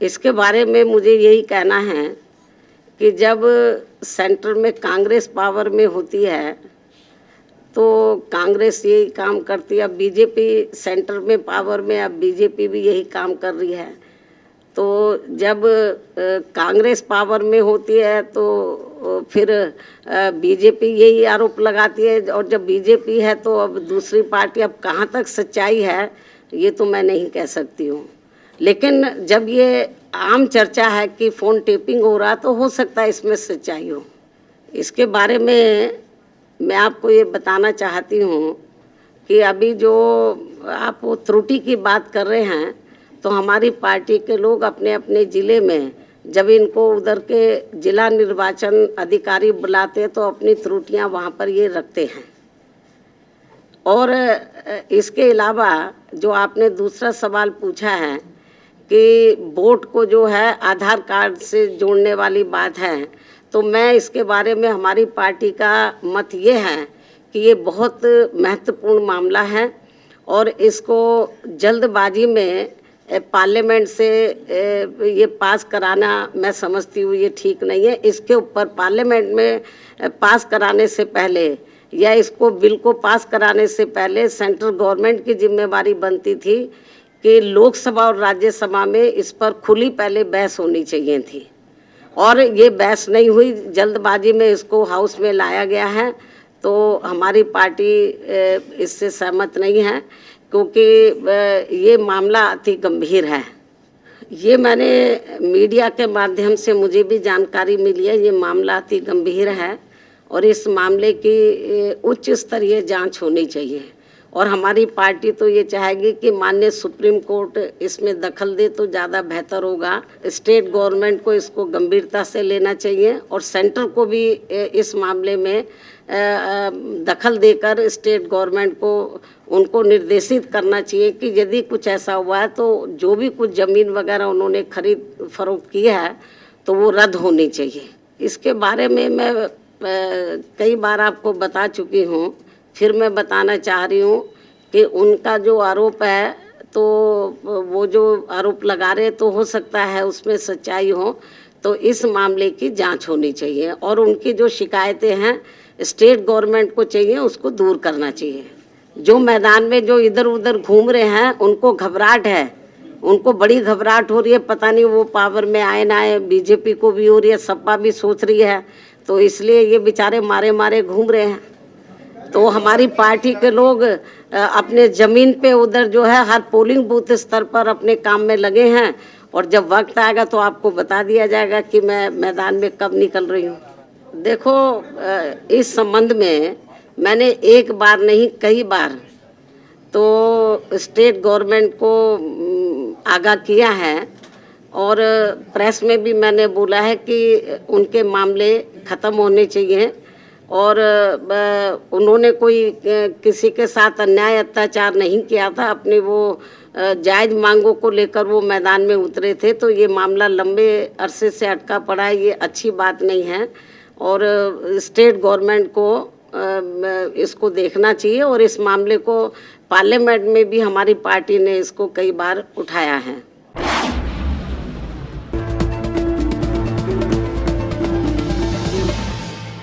इसके बारे में मुझे यही कहना है कि जब सेंटर में कांग्रेस पावर में होती है तो कांग्रेस यही काम करती है। अब बीजेपी सेंटर में पावर में, अब बीजेपी भी यही काम कर रही है। तो जब कांग्रेस पावर में होती है तो फिर बीजेपी यही आरोप लगाती है, और जब बीजेपी है तो अब दूसरी पार्टी, अब कहाँ तक सच्चाई है ये तो मैं नहीं कह सकती हूँ। लेकिन जब ये आम चर्चा है कि फ़ोन टेपिंग हो रहा तो हो सकता है इसमें सच्चाई हो। इसके बारे में मैं आपको ये बताना चाहती हूँ कि अभी जो आप वो त्रुटि की बात कर रहे हैं, तो हमारी पार्टी के लोग अपने अपने ज़िले में जब इनको उधर के जिला निर्वाचन अधिकारी बुलाते हैं तो अपनी त्रुटियां वहाँ पर ये रखते हैं। और इसके अलावा जो आपने दूसरा सवाल पूछा है कि वोट को जो है आधार कार्ड से जोड़ने वाली बात है, तो मैं इसके बारे में, हमारी पार्टी का मत ये है कि ये बहुत महत्वपूर्ण मामला है और इसको जल्दबाजी में पार्लियामेंट से ये पास कराना मैं समझती हूँ ये ठीक नहीं है। इसके ऊपर पार्लियामेंट में पास कराने से पहले या इसको बिल को पास कराने से पहले सेंट्रल गवर्नमेंट की जिम्मेवारी बनती थी कि लोकसभा और राज्यसभा में इस पर खुली पहले बहस होनी चाहिए थी, और ये बहस नहीं हुई, जल्दबाजी में इसको हाउस में लाया गया है। तो हमारी पार्टी इससे सहमत नहीं है, क्योंकि ये मामला अति गंभीर है। ये मैंने मीडिया के माध्यम से मुझे भी जानकारी मिली है, ये मामला अति गंभीर है और इस मामले की उच्च स्तरीय जांच होनी चाहिए। और हमारी पार्टी तो ये चाहेगी कि माननीय सुप्रीम कोर्ट इसमें दखल दे तो ज़्यादा बेहतर होगा। स्टेट गवर्नमेंट को इसको गंभीरता से लेना चाहिए और सेंटर को भी इस मामले में दखल देकर स्टेट गवर्नमेंट को उनको निर्देशित करना चाहिए कि यदि कुछ ऐसा हुआ है तो जो भी कुछ ज़मीन वगैरह उन्होंने खरीद फरोख्त की है तो वो रद्द होनी चाहिए। इसके बारे में मैं कई बार आपको बता चुकी हूँ, फिर मैं बताना चाह रही हूँ कि उनका जो आरोप है, तो वो जो आरोप लगा रहे तो हो सकता है उसमें सच्चाई हो, तो इस मामले की जांच होनी चाहिए और उनकी जो शिकायतें हैं स्टेट गवर्नमेंट को चाहिए उसको दूर करना चाहिए। जो मैदान में जो इधर उधर घूम रहे हैं उनको घबराहट है, उनको बड़ी घबराहट हो रही है, पता नहीं वो पावर में आए ना आए, बीजेपी को भी हो रही है, सपा भी सोच रही है, तो इसलिए ये बेचारे मारे मारे घूम रहे हैं। तो हमारी पार्टी के लोग अपने ज़मीन पे उधर जो है हर पोलिंग बूथ स्तर पर अपने काम में लगे हैं, और जब वक्त आएगा तो आपको बता दिया जाएगा कि मैं मैदान में कब निकल रही हूँ। देखो, इस संबंध में मैंने एक बार नहीं कई बार तो स्टेट गवर्नमेंट को आगाह किया है और प्रेस में भी मैंने बोला है कि उनके मामले ख़त्म होने चाहिए और उन्होंने कोई किसी के साथ अन्याय अत्याचार नहीं किया था। अपने वो जायज़ मांगों को लेकर वो मैदान में उतरे थे, तो ये मामला लंबे अरसे से अटका पड़ा है, ये अच्छी बात नहीं है और स्टेट गवर्नमेंट को इसको देखना चाहिए और इस मामले को पार्लियामेंट में भी हमारी पार्टी ने इसको कई बार उठाया है।